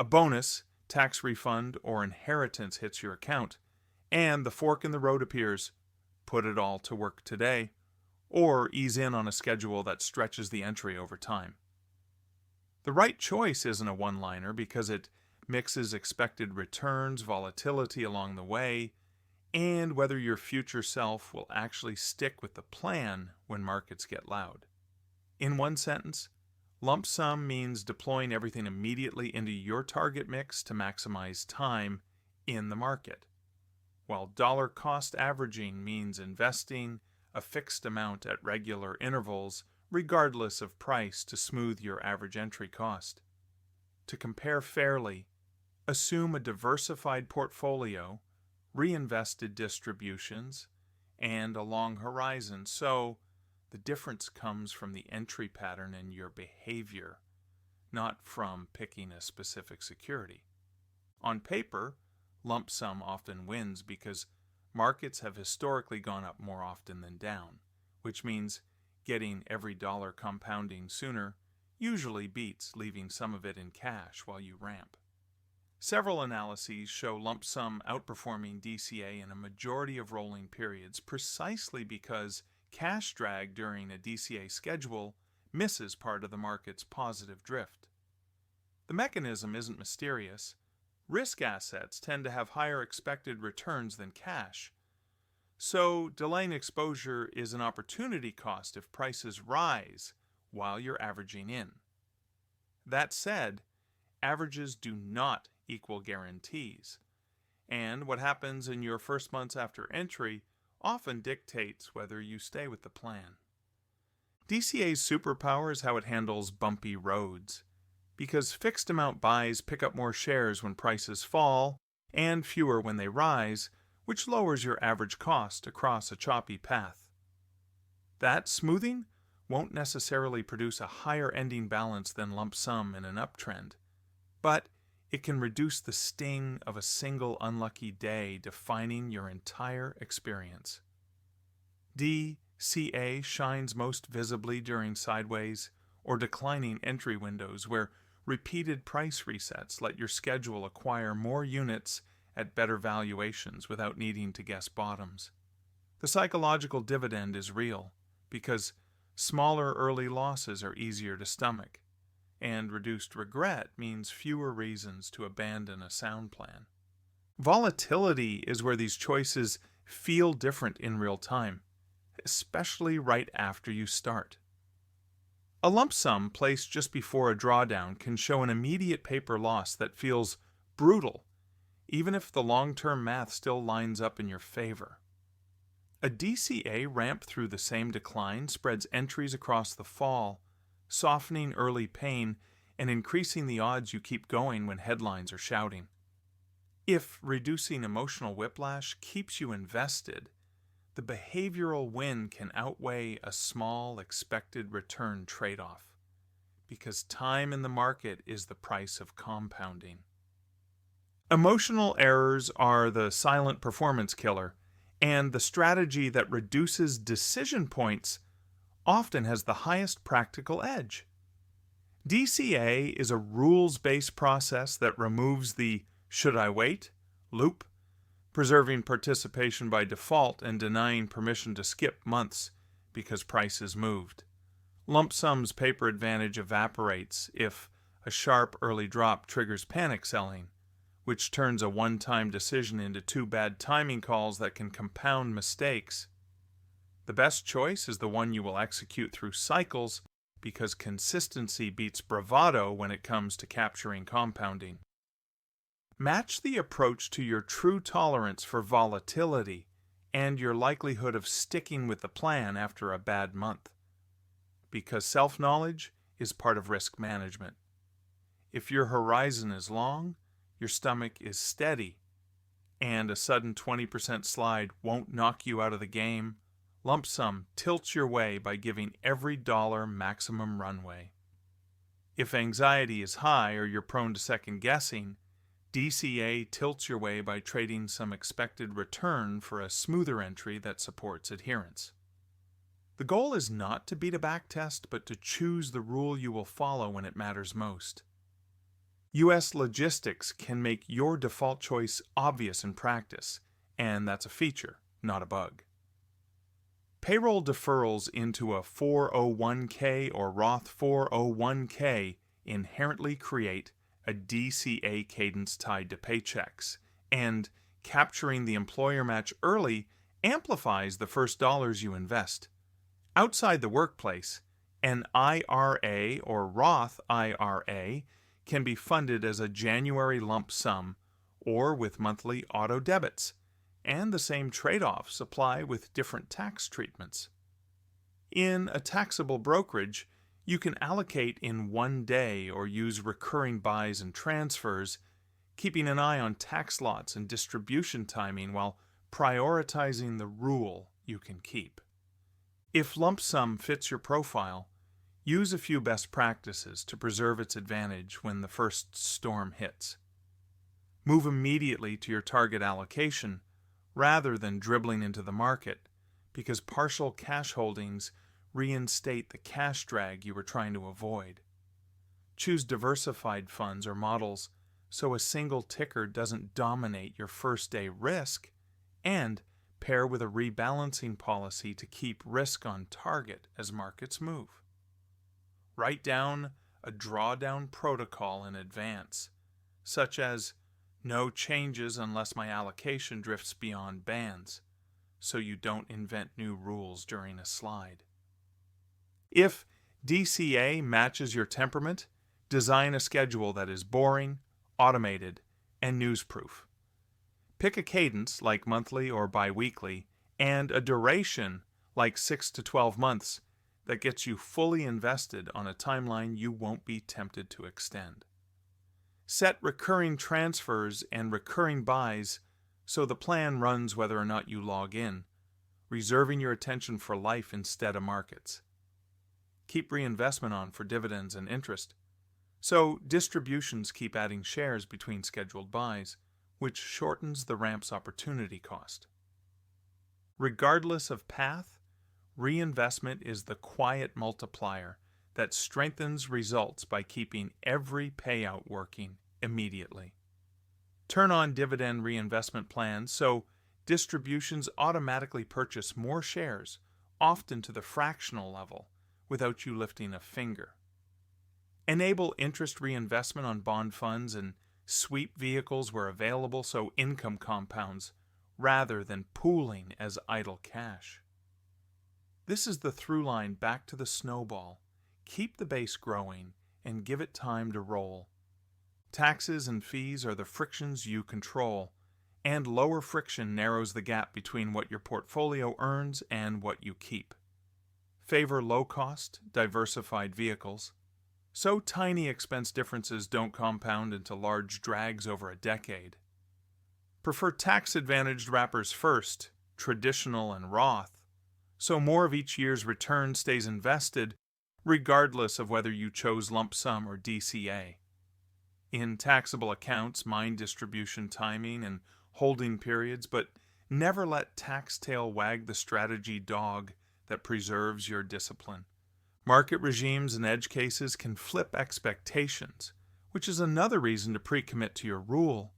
A bonus, tax refund, or inheritance hits your account, and the fork in the road appears. Put it all to work today, or ease in on a schedule that stretches the entry over time. The right choice isn't a one-liner because it mixes expected returns, volatility along the way, and whether your future self will actually stick with the plan when markets get loud. In one sentence, lump sum means deploying everything immediately into your target mix to maximize time in the market, while dollar cost averaging means investing a fixed amount at regular intervals regardless of price to smooth your average entry cost. To compare fairly, assume a diversified portfolio, reinvested distributions, and a long horizon, so the difference comes from the entry pattern in your behavior, not from picking a specific security. On paper, lump sum often wins because markets have historically gone up more often than down, which means getting every dollar compounding sooner usually beats leaving some of it in cash while you ramp. Several analyses show lump sum outperforming DCA in a majority of rolling periods precisely because cash drag during a DCA schedule misses part of the market's positive drift. The mechanism isn't mysterious. Risk assets tend to have higher expected returns than cash, so delaying exposure is an opportunity cost if prices rise while you're averaging in. That said, averages do not equal guarantees, and what happens in your first months after entry often dictates whether you stay with the plan. DCA's superpower is how it handles bumpy roads, because fixed amount buys pick up more shares when prices fall and fewer when they rise, which lowers your average cost across a choppy path. That smoothing won't necessarily produce a higher ending balance than lump sum in an uptrend, but it can reduce the sting of a single unlucky day defining your entire experience. DCA shines most visibly during sideways or declining entry windows where repeated price resets let your schedule acquire more units at better valuations without needing to guess bottoms. The psychological dividend is real because smaller early losses are easier to stomach, and reduced regret means fewer reasons to abandon a sound plan. Volatility is where these choices feel different in real time, especially right after you start. A lump sum placed just before a drawdown can show an immediate paper loss that feels brutal, even if the long-term math still lines up in your favor. A DCA ramp through the same decline spreads entries across the fall, softening early pain and increasing the odds you keep going when headlines are shouting. If reducing emotional whiplash keeps you invested, the behavioral win can outweigh a small expected return trade-off, because time in the market is the price of compounding. Emotional errors are the silent performance killer, and the strategy that reduces decision points often has the highest practical edge. DCA is a rules-based process that removes the "should I wait" loop, preserving participation by default and denying permission to skip months because prices moved. Lump sum's paper advantage evaporates if a sharp early drop triggers panic selling, which turns a one-time decision into two bad timing calls that can compound mistakes. The best choice is the one you will execute through cycles because consistency beats bravado when it comes to capturing compounding. Match the approach to your true tolerance for volatility and your likelihood of sticking with the plan after a bad month, because self-knowledge is part of risk management. If your horizon is long, your stomach is steady, and a sudden 20% slide won't knock you out of the game, lump sum tilts your way by giving every dollar maximum runway. If anxiety is high or you're prone to second guessing, DCA tilts your way by trading some expected return for a smoother entry that supports adherence. The goal is not to beat a backtest, but to choose the rule you will follow when it matters most. U.S. logistics can make your default choice obvious in practice, and that's a feature, not a bug. Payroll deferrals into a 401k or Roth 401k inherently create a DCA cadence tied to paychecks, and capturing the employer match early amplifies the first dollars you invest. Outside the workplace, an IRA or Roth IRA can be funded as a January lump sum or with monthly auto debits, and the same trade-offs apply with different tax treatments. In a taxable brokerage, you can allocate in one day or use recurring buys and transfers, keeping an eye on tax lots and distribution timing while prioritizing the rule you can keep. If lump sum fits your profile, use a few best practices to preserve its advantage when the first storm hits. Move immediately to your target allocation rather than dribbling into the market, because partial cash holdings reinstate the cash drag you were trying to avoid. Choose diversified funds or models so a single ticker doesn't dominate your first day risk, and pair with a rebalancing policy to keep risk on target as markets move. Write down a drawdown protocol in advance, such as no changes unless my allocation drifts beyond bands, so you don't invent new rules during a slide. If DCA matches your temperament, design a schedule that is boring, automated, and newsproof. Pick a cadence like monthly or bi-weekly, and a duration like 6 to 12 months that gets you fully invested on a timeline you won't be tempted to extend. Set recurring transfers and recurring buys so the plan runs whether or not you log in, reserving your attention for life instead of markets. Keep reinvestment on for dividends and interest, so distributions keep adding shares between scheduled buys, which shortens the ramp's opportunity cost. Regardless of path, reinvestment is the quiet multiplier that strengthens results by keeping every payout working immediately. Turn on Dividend Reinvestment Plans so distributions automatically purchase more shares, often to the fractional level, without you lifting a finger. Enable interest reinvestment on bond funds and sweep vehicles where available so income compounds, rather than pooling as idle cash. This is the through line back to the snowball. Keep the base growing and give it time to roll. Taxes and fees are the frictions you control, and lower friction narrows the gap between what your portfolio earns and what you keep. Favor low-cost, diversified vehicles, so tiny expense differences don't compound into large drags over a decade. Prefer tax-advantaged wrappers first, traditional and Roth, so more of each year's return stays invested regardless of whether you chose lump sum or DCA. In taxable accounts, mind distribution timing and holding periods, but never let tax tail wag the strategy dog that preserves your discipline. Market regimes and edge cases can flip expectations, which is another reason to pre-commit to your rule.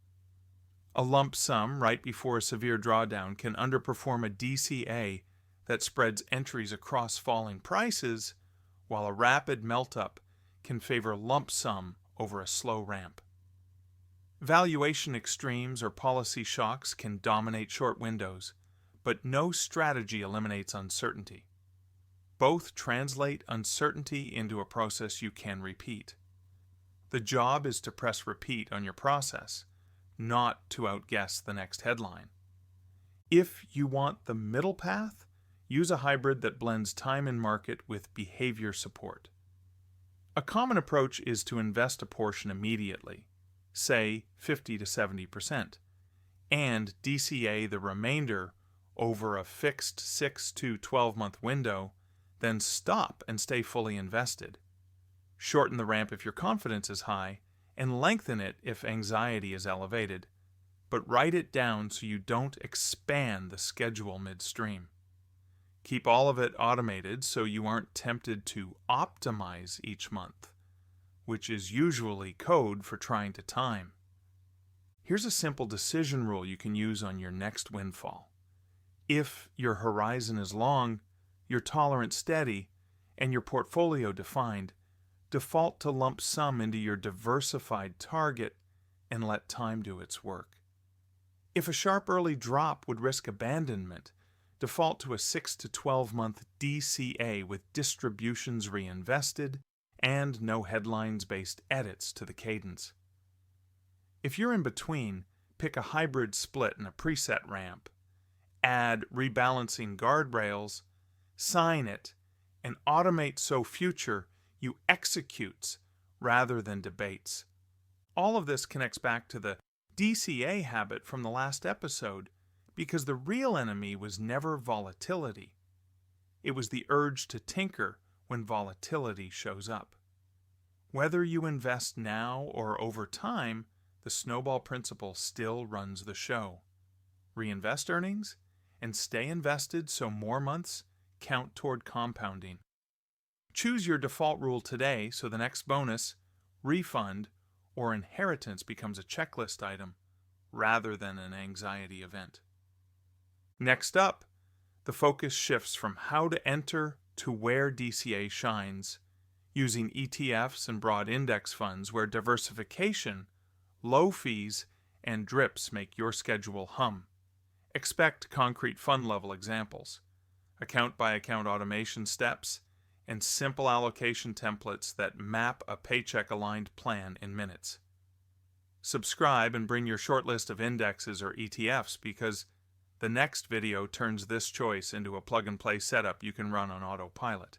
A lump sum right before a severe drawdown can underperform a DCA that spreads entries across falling prices, while a rapid melt-up can favor lump sum over a slow ramp. Valuation extremes or policy shocks can dominate short windows, but no strategy eliminates uncertainty. Both translate uncertainty into a process you can repeat. The job is to press repeat on your process, not to outguess the next headline. If you want the middle path, use a hybrid that blends time and market with behavior support. A common approach is to invest a portion immediately, say 50 to 70%, and DCA the remainder over a fixed 6 to 12-month window, then stop and stay fully invested. Shorten the ramp if your confidence is high, and lengthen it if anxiety is elevated, but write it down so you don't expand the schedule midstream. Keep all of it automated so you aren't tempted to optimize each month. which is usually code for trying to time. Here's a simple decision rule you can use on your next windfall. If your horizon is long, your tolerance steady, and your portfolio defined, default to lump sum into your diversified target and let time do its work. If a sharp early drop would risk abandonment, default to a 6 to 12 month DCA with distributions reinvested and no headlines-based edits to the cadence. If you're in between, pick a hybrid split and a preset ramp. Add rebalancing guardrails, sign it, and automate so future you executes rather than debates. All of this connects back to the DCA habit from the last episode, because the real enemy was never volatility. It was the urge to tinker when volatility shows up. Whether you invest now or over time, the snowball principle still runs the show. Reinvest earnings and stay invested so more months count toward compounding. Choose your default rule today so the next bonus, refund, or inheritance becomes a checklist item rather than an anxiety event. Next up, the focus shifts from how to enter to where DCA shines, using ETFs and broad index funds where diversification, low fees, and drips make your schedule hum. Expect concrete fund-level examples, account-by-account automation steps, and simple allocation templates that map a paycheck-aligned plan in minutes. Subscribe and bring your short list of indexes or ETFs, because the next video turns this choice into a plug-and-play setup you can run on autopilot.